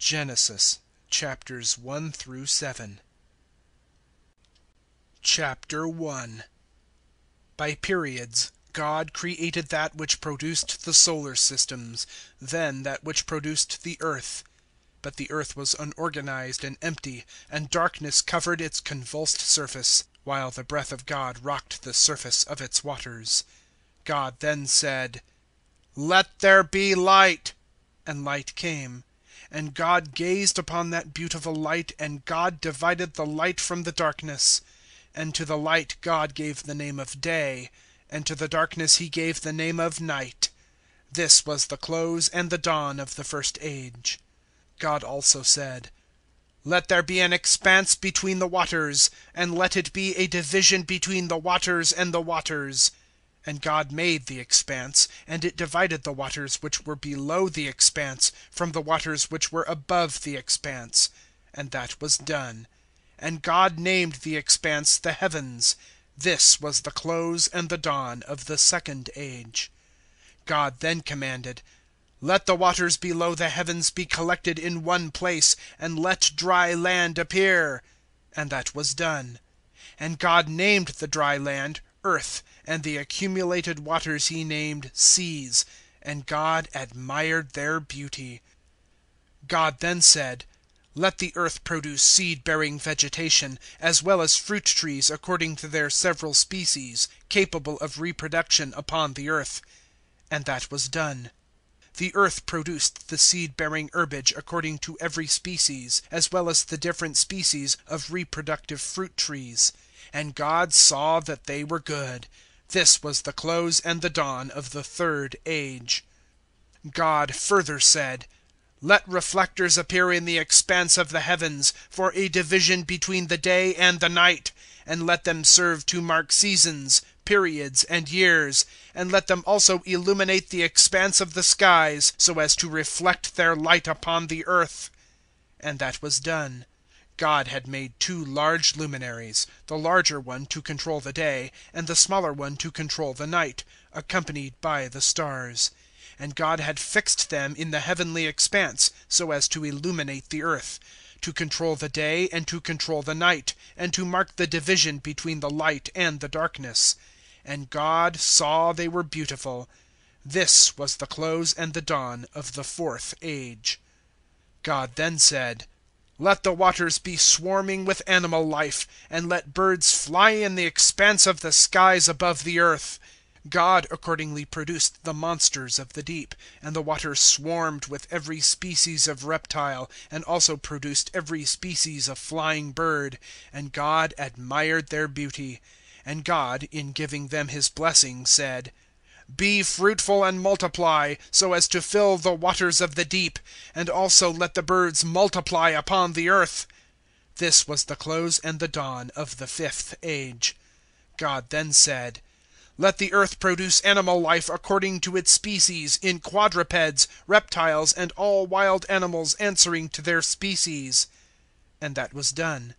Genesis chapters 1 through 7. Chapter 1. By periods God created that which produced the solar systems, then that which produced the earth. But the earth was unorganized and empty, and darkness covered its convulsed surface, while the breath of God rocked the surface of its waters. God then said, "Let there be light," and light came. And God gazed upon that beautiful light, and God divided the light from the darkness. And to the light God gave the name of day, and to the darkness He gave the name of night. This was the close and the dawn of the first age. God also said, "Let there be an expanse between the waters, and let it be a division between the waters and the waters." And God made the expanse, and it divided the waters which were below the expanse from the waters which were above the expanse. And that was done. And God named the expanse the heavens. This was the close and the dawn of the second age. God then commanded, "Let the waters below the heavens be collected in one place, and let dry land appear." And that was done. And God named the dry land earth, and the accumulated waters He named seas. And God admired their beauty. God then said, "Let the earth produce seed-bearing vegetation, as well as fruit trees according to their several species, capable of reproduction upon the earth." And that was done. The earth produced the seed-bearing herbage according to every species, as well as the different species of reproductive fruit trees. And God saw that they were good. This was the close and the dawn of the third age. God further said, "Let reflectors appear in the expanse of the heavens, for a division between the day and the night, and let them serve to mark seasons, periods, and years, and let them also illuminate the expanse of the skies, so as to reflect their light upon the earth." And that was done. God had made two large luminaries, the larger one to control the day, and the smaller one to control the night, accompanied by the stars. And God had fixed them in the heavenly expanse, so as to illuminate the earth, to control the day and to control the night, and to mark the division between the light and the darkness. And God saw they were beautiful. This was the close and the dawn of the fourth age. God then said, "Let the waters be swarming with animal life, and let birds fly in the expanse of the skies above the earth." God accordingly produced the monsters of the deep, and the waters swarmed with every species of reptile, and also produced every species of flying bird. And God admired their beauty. And God, in giving them His blessing, said, "Be fruitful and multiply, so as to fill the waters of the deep, and also let the birds multiply upon the earth." This was the close and the dawn of the fifth age. God then said, "Let the earth produce animal life according to its species, in quadrupeds, reptiles, and all wild animals answering to their species." And that was done.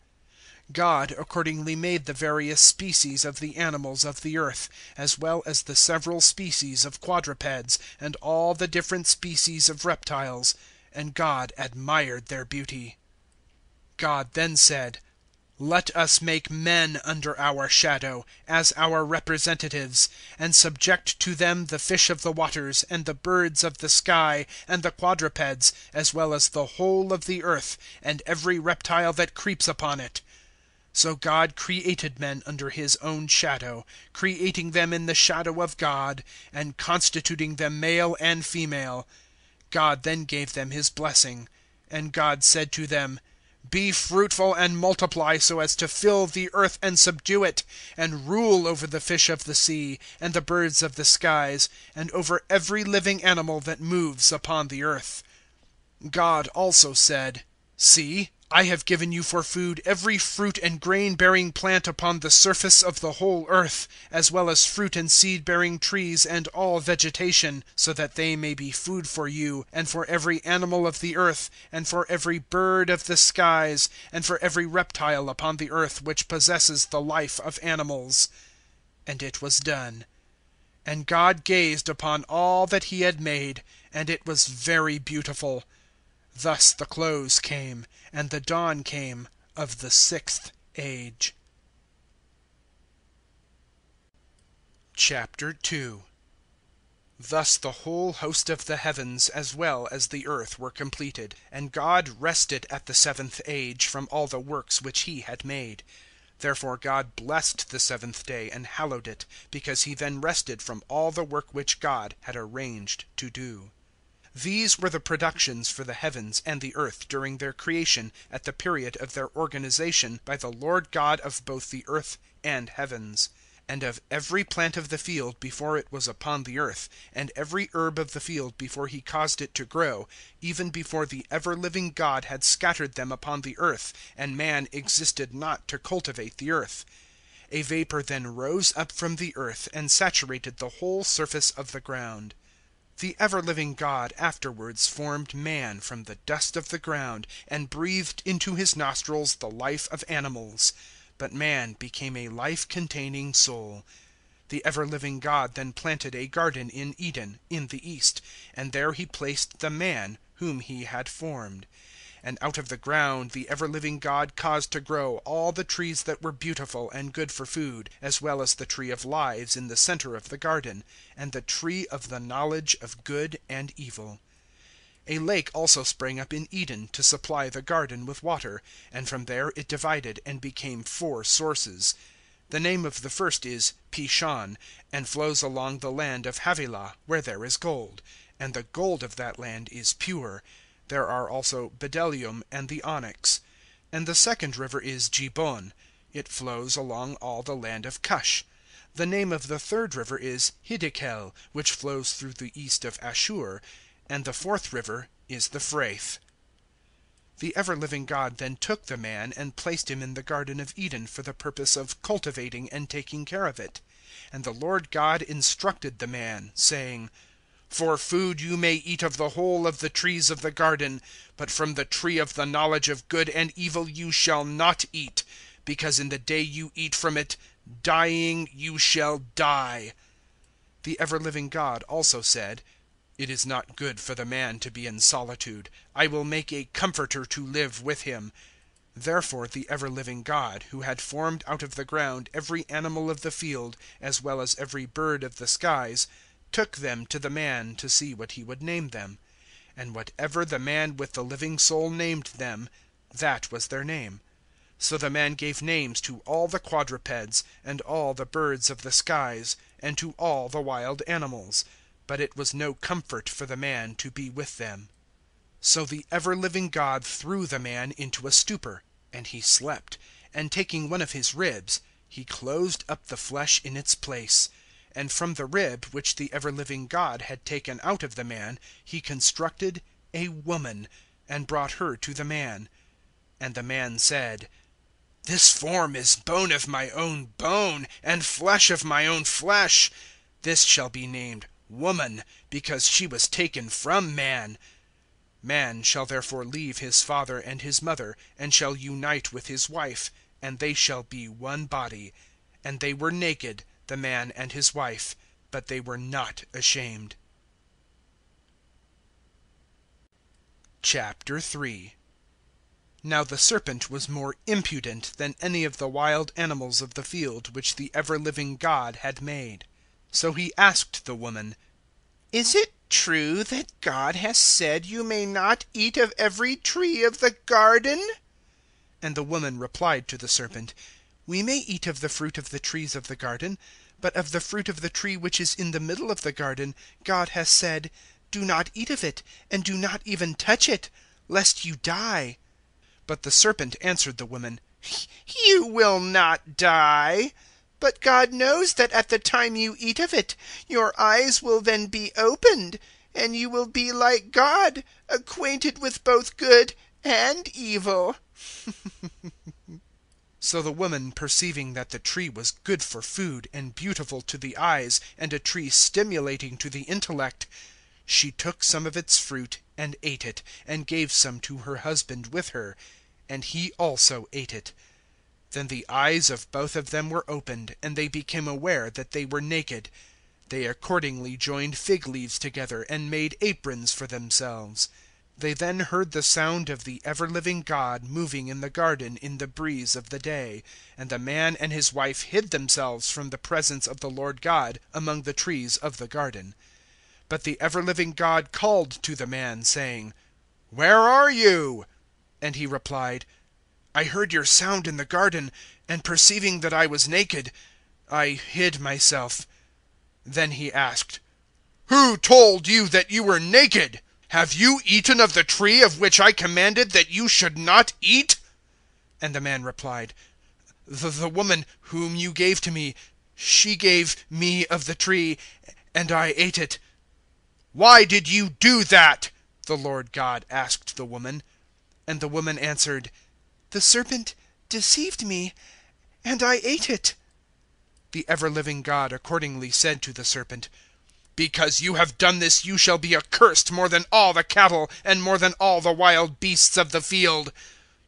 God accordingly made the various species of the animals of the earth, as well as the several species of quadrupeds, and all the different species of reptiles, and God admired their beauty. God then said, "Let us make men under our shadow, as our representatives, and subject to them the fish of the waters, and the birds of the sky, and the quadrupeds, as well as the whole of the earth, and every reptile that creeps upon it." So God created men under His own shadow, creating them in the shadow of God, and constituting them male and female. God then gave them His blessing. And God said to them, "Be fruitful and multiply so as to fill the earth and subdue it, and rule over the fish of the sea, and the birds of the skies, and over every living animal that moves upon the earth." God also said, "See, I have given you for food every fruit and grain-bearing plant upon the surface of the whole earth, as well as fruit and seed-bearing trees and all vegetation, so that they may be food for you, and for every animal of the earth, and for every bird of the skies, and for every reptile upon the earth which possesses the life of animals." And it was done. And God gazed upon all that He had made, and it was very beautiful. Thus the close came, and the dawn came of the sixth age. Chapter 2. Thus the whole host of the heavens as well as the earth were completed. And God rested at the seventh age from all the works which He had made. Therefore God blessed the seventh day and hallowed it, because He then rested from all the work which God had arranged to do. These were the productions for the heavens and the earth during their creation at the period of their organization by the Lord God of both the earth and heavens. And of every plant of the field before it was upon the earth, and every herb of the field before He caused it to grow, even before the ever-living God had scattered them upon the earth, and man existed not to cultivate the earth. A vapor then rose up from the earth, and saturated the whole surface of the ground. The ever-living God afterwards formed man from the dust of the ground, and breathed into his nostrils the life of animals. But man became a life-containing soul. The ever-living God then planted a garden in Eden, in the east, and there He placed the man whom He had formed. And out of the ground the ever-living God caused to grow all the trees that were beautiful and good for food, as well as the tree of lives in the center of the garden, and the tree of the knowledge of good and evil. A lake also sprang up in Eden to supply the garden with water, and from there it divided and became 4 sources. The name of the first is Pishon, and flows along the land of Havilah, where there is gold; and the gold of that land is pure. There are also bdellium and the onyx. And the second river is Gihon. It flows along all the land of Cush. The name of the third river is Hiddekel, which flows through the east of Ashur. And the fourth river is the Phrath. The ever-living God then took the man and placed him in the Garden of Eden for the purpose of cultivating and taking care of it. And the Lord God instructed the man, saying, "For food you may eat of the whole of the trees of the garden, but from the tree of the knowledge of good and evil you shall not eat, because in the day you eat from it, dying you shall die." The ever-living God also said, "It is not good for the man to be in solitude. I will make a comforter to live with him." Therefore the ever-living God, who had formed out of the ground every animal of the field, as well as every bird of the skies, took them to the man to see what he would name them. And whatever the man with the living soul named them, that was their name. So the man gave names to all the quadrupeds, and all the birds of the skies, and to all the wild animals. But it was no comfort for the man to be with them. So the ever-living God threw the man into a stupor, and he slept. And taking one of his ribs, He closed up the flesh in its place. And from the rib which the ever-living God had taken out of the man, He constructed a woman, and brought her to the man. And the man said, "This form is bone of my own bone, and flesh of my own flesh. This shall be named woman, because she was taken from man. Man shall therefore leave his father and his mother, and shall unite with his wife, and they shall be one body. And they were naked, the man and his wife, but they were not ashamed." Chapter 3. Now the serpent was more impudent than any of the wild animals of the field which the ever-living God had made. So he asked the woman, "Is it true that God has said you may not eat of every tree of the garden?" And the woman replied to the serpent, "We may eat of the fruit of the trees of the garden, but of the fruit of the tree which is in the middle of the garden, God has said, 'Do not eat of it, and do not even touch it, lest you die.'" But the serpent answered the woman, "You will not die. But God knows that at the time you eat of it, your eyes will then be opened, and you will be like God, acquainted with both good and evil." So the woman, perceiving that the tree was good for food, and beautiful to the eyes, and a tree stimulating to the intellect, she took some of its fruit and ate it, and gave some to her husband with her, and he also ate it. Then the eyes of both of them were opened, and they became aware that they were naked. They accordingly joined fig leaves together, and made aprons for themselves. They then heard the sound of the ever-living God moving in the garden in the breeze of the day. And the man and his wife hid themselves from the presence of the Lord God among the trees of the garden. 008:003 But the ever-living God called to the man, saying, "Where are you?" And he replied, "I heard your sound in the garden, and perceiving that I was naked, I hid myself." 008:004 Then he asked, "Who told you that you were naked? Have you eaten of the tree of which I commanded that you should not eat?" And the man replied, "The woman whom you gave to me, she gave me of the tree, and I ate it." "Why did you do that?" the Lord God asked the woman. And the woman answered, "The serpent deceived me, and I ate it." 008:005 The ever-living God accordingly said to the serpent, "Because you have done this you shall be accursed more than all the cattle and more than all the wild beasts of the field.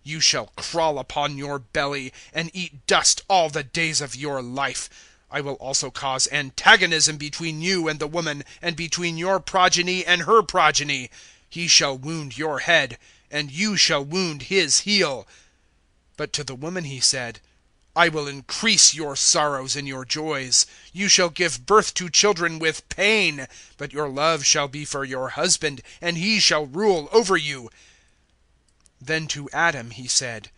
You shall crawl upon your belly, and eat dust all the days of your life. I will also cause antagonism between you and the woman, and between your progeny and her progeny. He shall wound your head, and you shall wound his heel." 008:006 But to the woman he said, "I will increase your sorrows and your joys. You shall give birth to children with pain, but your love shall be for your husband, and he shall rule over you." 008:007 Then to Adam he said,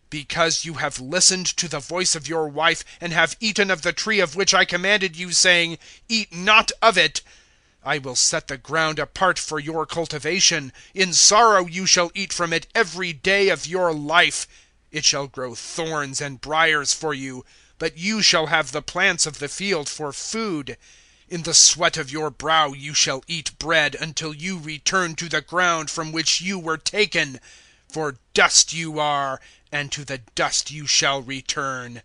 "Because you have listened to the voice of your wife, and have eaten of the tree of which I commanded you, saying, 'Eat not of it,' I will set the ground apart for your cultivation. In sorrow you shall eat from it every day of your life. It shall grow thorns and briars for you, but you shall have the plants of the field for food. In the sweat of your brow you shall eat bread, until you return to the ground from which you were taken. For dust you are, and to the dust you shall return."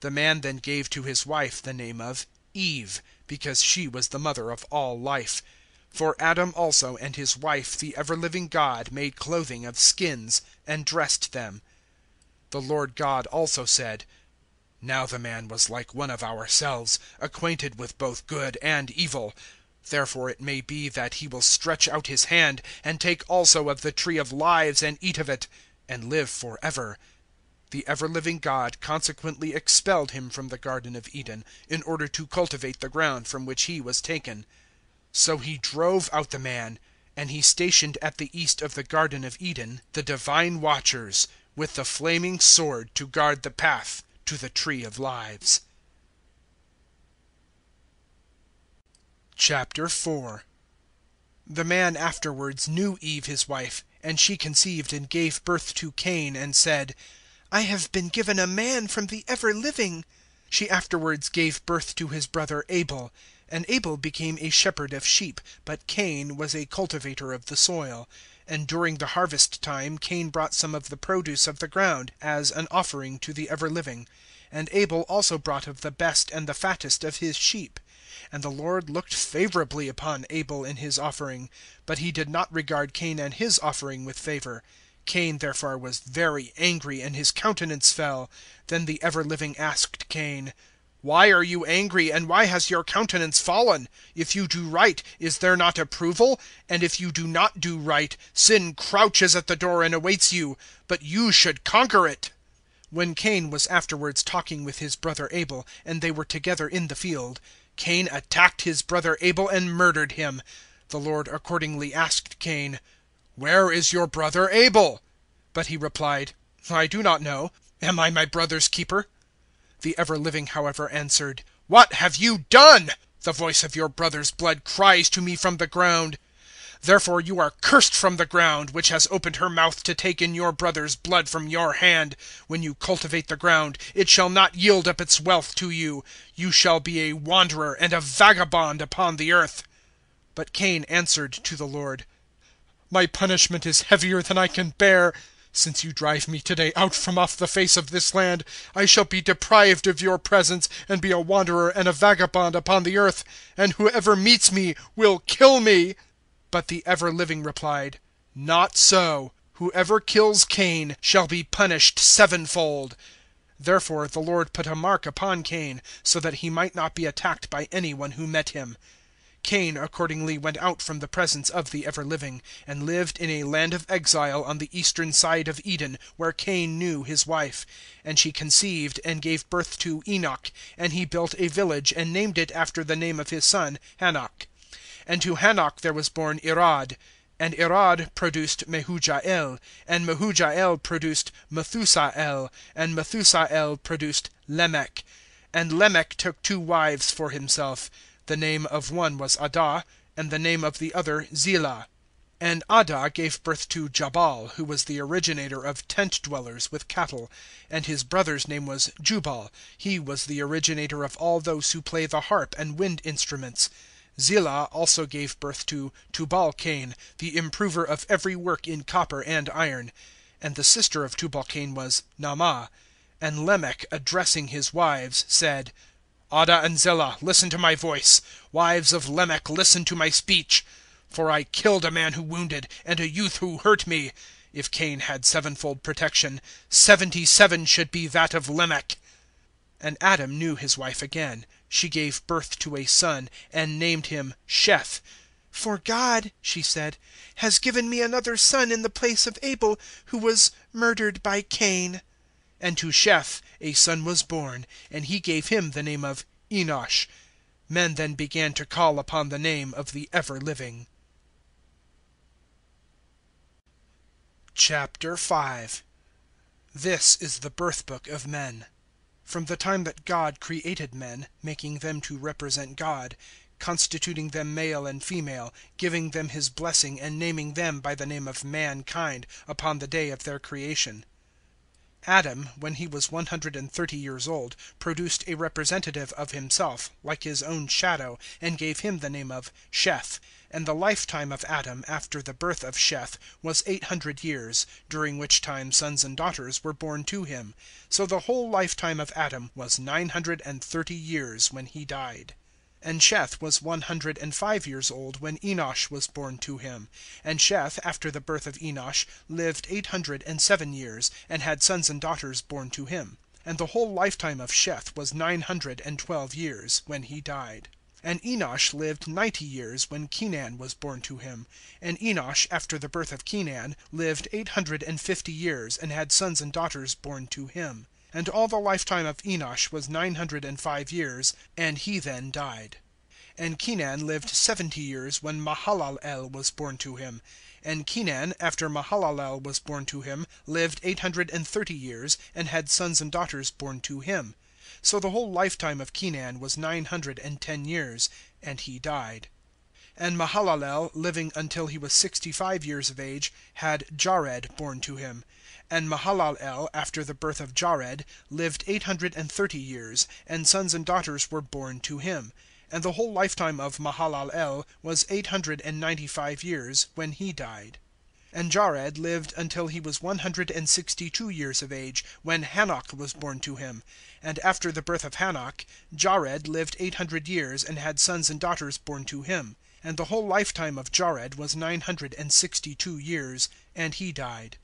008:008 The man then gave to his wife the name of Eve, because she was the mother of all life. 008:009 For Adam also and his wife the ever-living God made clothing of skins, and dressed them. 008:010 The Lord God also said, "Now the man was like one of ourselves, acquainted with both good and evil. Therefore it may be that he will stretch out his hand, and take also of the tree of lives and eat of it, and live for ever." 008:011 The ever-living God consequently expelled him from the Garden of Eden, in order to cultivate the ground from which he was taken. 008:012 So He drove out the man, and He stationed at the east of the Garden of Eden the Divine Watchers, with the flaming sword to guard the path to the tree of lives. Chapter 4. The man afterwards knew Eve his wife, and she conceived and gave birth to Cain, and said, "I have been given a man from the ever-living." She afterwards gave birth to his brother Abel. And Abel became a shepherd of sheep, but Cain was a cultivator of the soil. And during the harvest time Cain brought some of the produce of the ground, as an offering to the ever-living. And Abel also brought of the best and the fattest of his sheep. And the Lord looked favourably upon Abel and his offering, but He did not regard Cain and his offering with favour. Cain therefore was very angry, and his countenance fell. Then the ever-living asked Cain, "Why are you angry, and why has your countenance fallen? If you do right, is there not approval? And if you do not do right, sin crouches at the door and awaits you, but you should conquer it." 009:005 When Cain was afterwards talking with his brother Abel, and they were together in the field, Cain attacked his brother Abel and murdered him. The Lord accordingly asked Cain, "Where is your brother Abel?" But he replied, "I do not know. Am I my brother's keeper?" The ever-living, however, answered, "What have you done? The voice of your brother's blood cries to me from the ground. Therefore you are cursed from the ground, which has opened her mouth to take in your brother's blood from your hand. When you cultivate the ground, it shall not yield up its wealth to you. You shall be a wanderer and a vagabond upon the earth." But Cain answered to the Lord, "My punishment is heavier than I can bear. Since you drive me today out from off the face of this land, I shall be deprived of your presence, and be a wanderer and a vagabond upon the earth, and whoever meets me will kill me." But the ever-living replied, "Not so. Whoever kills Cain shall be punished sevenfold." Therefore the Lord put a mark upon Cain, so that he might not be attacked by any one who met him. Cain accordingly went out from the presence of the ever-living, and lived in a land of exile on the eastern side of Eden, where Cain knew his wife. And she conceived, and gave birth to Enoch. And he built a village, and named it after the name of his son Hanok. And to Hanok there was born Irad. And Irad produced Mehujael. And Mehujael produced Methusael. And Methusael produced Lemech. And Lemech took 2 wives for himself. The name of one was Adah, and the name of the other Zillah. And Adah gave birth to Jabal, who was the originator of tent dwellers with cattle. And his brother's name was Jubal. He was the originator of all those who play the harp and wind instruments. Zillah also gave birth to Tubal-Cain, the improver of every work in copper and iron. And the sister of Tubal-Cain was Naamah. And Lemech, addressing his wives, said, Adah and Zillah, listen to my voice. Wives of Lemech, listen to my speech. For I killed a man who wounded, and a youth who hurt me. If Cain had 7-fold protection, 77 should be that of Lemech. And Adam knew his wife again. She gave birth to a son, and named him Sheth. For God, she said, has given me another son in the place of Abel, who was murdered by Cain. And to Sheth a son was born, and he gave him the name of Enosh. Men then began to call upon the name of the ever-living. Chapter 5. This is the birth book of men. From the time that God created men, making them to represent God, constituting them male and female, giving them his blessing, and naming them by the name of mankind, upon the day of their creation. Adam, when he was 130 years old, produced a representative of himself, like his own shadow, and gave him the name of Sheth. And the lifetime of Adam, after the birth of Sheth, was 800 years, during which time sons and daughters were born to him. So the whole lifetime of Adam was 930 years when he died. And Sheth was 105 years old when Enosh was born to him. And Sheth, after the birth of Enosh, lived 807 years, and had sons and daughters born to him. And the whole lifetime of Sheth was 912 years, when he died. And Enosh lived 90 years when Kenan was born to him. And Enosh, after the birth of Kenan, lived 850 years, and had sons and daughters born to him. And all the lifetime of Enosh was 905 years, and he then died. And Kenan lived 70 years when Mahalalel was born to him. And Kenan, after Mahalalel was born to him, lived 830 years, and had sons and daughters born to him. So the whole lifetime of Kenan was 910 years, and he died. And Mahalalel, living until he was 65 years of age, had Jared born to him. And Mahalalel, after the birth of Jared, lived 830 years, and sons and daughters were born to him. And the whole lifetime of Mahalalel was 895 years, when he died. And Jared lived until he was 162 years of age, when Hanok was born to him. And after the birth of Hanok, Jared lived 800 years, and had sons and daughters born to him. And the whole lifetime of Jared was 962 years, and he died.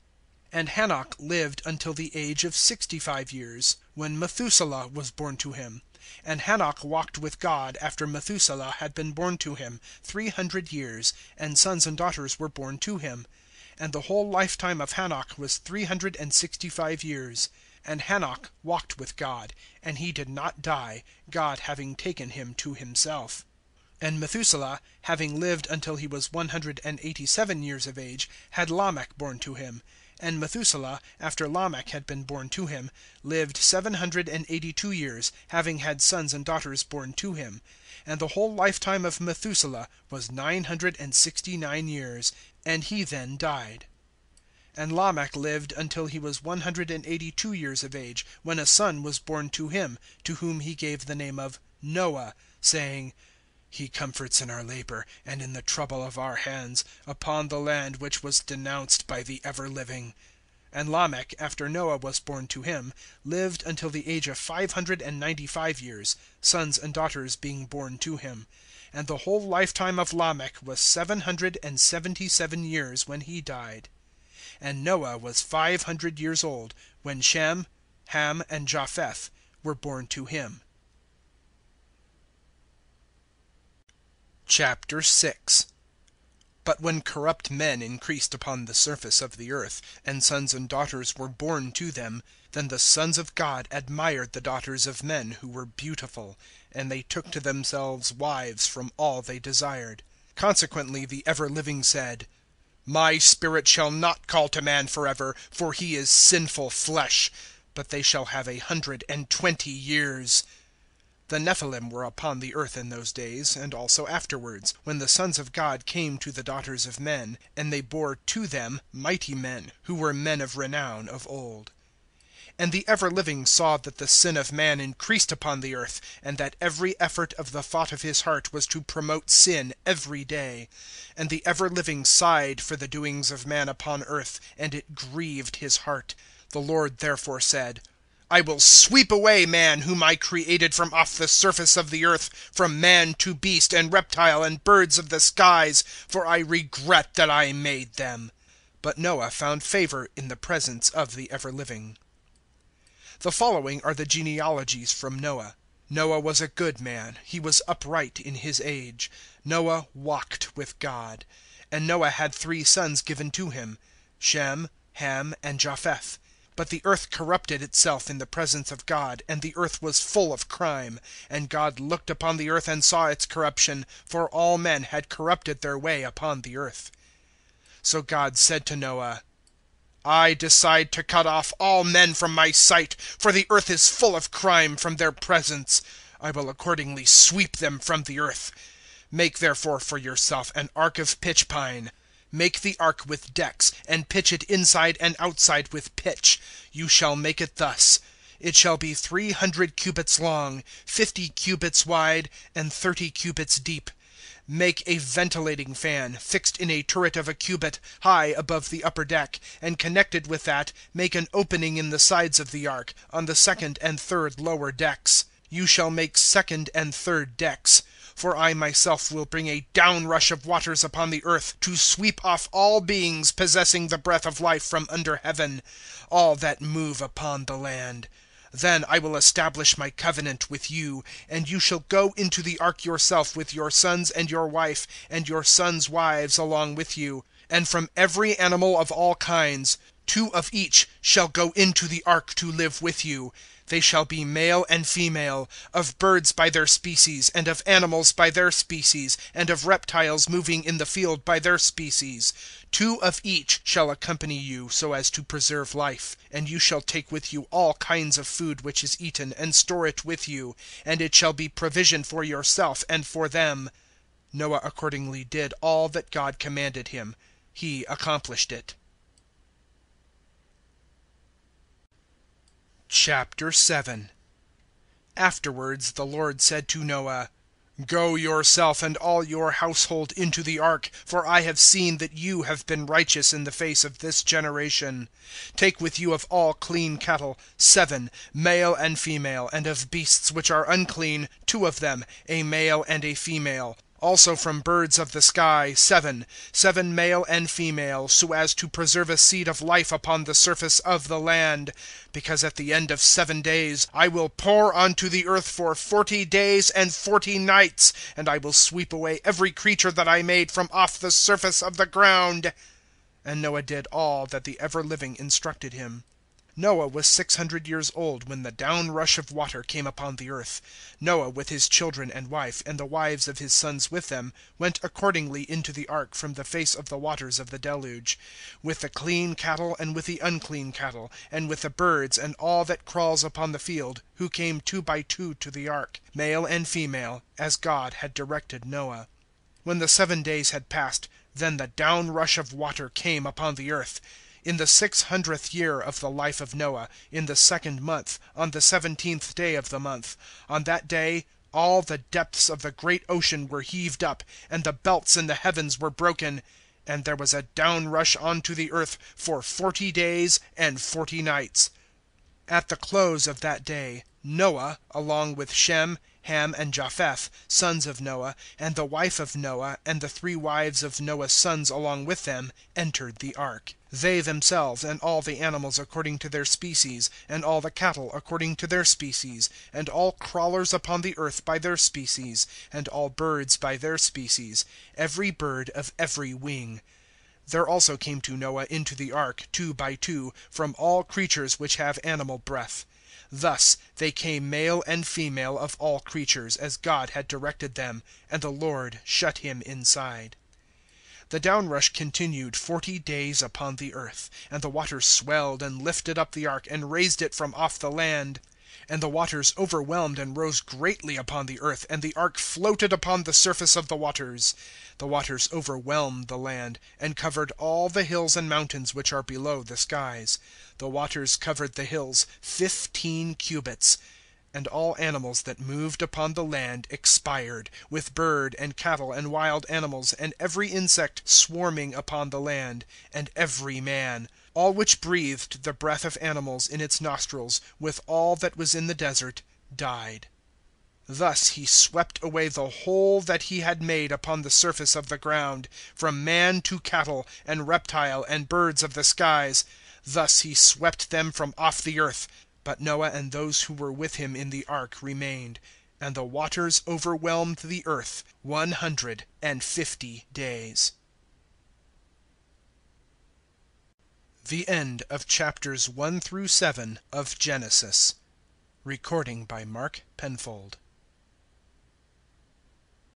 And Hanok lived until the age of 65 years, when Methuselah was born to him. And Hanok walked with God after Methuselah had been born to him 300 years, and sons and daughters were born to him. And the whole lifetime of Hanok was 365 years. And Hanok walked with God, and he did not die, God having taken him to himself. And Methuselah, having lived until he was 187 years of age, had Lamech born to him. And Methuselah, after Lamech had been born to him, lived 782 years, having had sons and daughters born to him. And the whole lifetime of Methuselah was 969 years, and he then died. And Lamech lived until he was 182 years of age, when a son was born to him, to whom he gave the name of Noah, saying, He comforts in our labor, and in the trouble of our hands, upon the land which was denounced by the ever-living. And Lamech, after Noah was born to him, lived until the age of 595 years, sons and daughters being born to him. And the whole lifetime of Lamech was 777 years when he died. And Noah was 500 years old when Shem, Ham, and Japheth were born to him. 6. But when corrupt men increased upon the surface of the earth, and sons and daughters were born to them, then the sons of God admired the daughters of men who were beautiful, and they took to themselves wives from all they desired. Consequently the ever-living said, My spirit shall not call to man forever, for he is sinful flesh, but they shall have 120 years. The Nephilim were upon the earth in those days, and also afterwards, when the sons of God came to the daughters of men, and they bore to them mighty men, who were men of renown of old. And the ever-living saw that the sin of man increased upon the earth, and that every effort of the thought of his heart was to promote sin every day. And the ever-living sighed for the doings of man upon earth, and it grieved his heart. The Lord therefore said, I will sweep away man whom I created from off the surface of the earth, from man to beast and reptile and birds of the skies, for I regret that I made them. But Noah found favor in the presence of the ever-living. The following are the genealogies from Noah. Noah was a good man. He was upright in his age. Noah walked with God. And Noah had 3 sons given to him, Shem, Ham, and Japheth. But the earth corrupted itself in the presence of God, and the earth was full of crime. And God looked upon the earth and saw its corruption, for all men had corrupted their way upon the earth. So God said to Noah, I decide to cut off all men from my sight, for the earth is full of crime from their presence. I will accordingly sweep them from the earth. Make therefore for yourself an ark of pitch pine. Make the ark with decks, and pitch it inside and outside with pitch. You shall make it thus. It shall be 300 cubits long, 50 cubits wide, and 30 cubits deep. Make a ventilating fan, fixed in a turret of a cubit, high above the upper deck, and connected with that, make an opening in the sides of the ark, on the 2nd and 3rd lower decks. You shall make 2nd and 3rd decks. For I myself will bring a downrush of waters upon the earth, to sweep off all beings possessing the breath of life from under heaven, all that move upon the land. Then I will establish my covenant with you, and you shall go into the ark yourself with your sons and your wife, and your sons' wives along with you. And from every animal of all kinds, 2 of each shall go into the ark to live with you. They shall be male and female, of birds by their species, and of animals by their species, and of reptiles moving in the field by their species. 2 of each shall accompany you, so as to preserve life. And you shall take with you all kinds of food which is eaten, and store it with you, and it shall be provision for yourself and for them. Noah accordingly did all that God commanded him. He accomplished it. Chapter 7. Afterwards the Lord said to Noah, Go yourself and all your household into the ark, for I have seen that you have been righteous in the face of this generation. Take with you of all clean cattle 7, male and female, and of beasts which are unclean 2 of them, a male and a female. Also from birds of the sky 7 male and female, so as to preserve a seed of life upon the surface of the land. Because at the end of 7 days I will pour onto the earth for 40 days and 40 nights, and I will sweep away every creature that I made from off the surface of the ground. And Noah did all that the ever-living instructed him. Noah was 600 years old when the downrush of water came upon the earth. Noah with his children and wife, and the wives of his sons with them, went accordingly into the ark from the face of the waters of the deluge, with the clean cattle and with the unclean cattle, and with the birds and all that crawls upon the field, who came 2 by 2 to the ark, male and female, as God had directed Noah. When the 7 days had passed, then the downrush of water came upon the earth. In the 600th year of the life of Noah, in the 2nd month, on the 17th day of the month, on that day all the depths of the great ocean were heaved up, and the belts in the heavens were broken, and there was a downrush onto the earth for 40 days and 40 nights. At the close of that day Noah, along with Shem, Ham, and Japheth, sons of Noah, and the wife of Noah, and the 3 wives of Noah's sons along with them, entered the ark. 007:003 They themselves, and all the animals according to their species, and all the cattle according to their species, and all crawlers upon the earth by their species, and all birds by their species, every bird of every wing. 007:004 There also came to Noah into the ark, 2 by 2, from all creatures which have animal breath. Thus they came male and female of all creatures, as God had directed them, and the Lord shut him inside. 007:005 The downrush continued 40 days upon the earth; and the waters swelled and lifted up the ark and raised it from off the land. 007:006 And the waters overwhelmed and rose greatly upon the earth, and the ark floated upon the surface of the waters. 007:007 The waters overwhelmed the land, and covered all the hills and mountains which are below the skies. The waters covered the hills 15 cubits. 007:008 And all animals that moved upon the land expired, with bird and cattle and wild animals and every insect swarming upon the land, and every man; all which breathed the breath of animals in its nostrils, with all that was in the desert, died. 007:009 Thus He swept away the whole that He had made upon the surface of the ground, from man to cattle, and reptile, and birds of the skies. Thus He swept them from off the earth. But Noah and those who were with him in the ark remained; and the waters overwhelmed the earth 150 days. The end of chapters 1 through 7 of Genesis. Recording by Mark Penfold.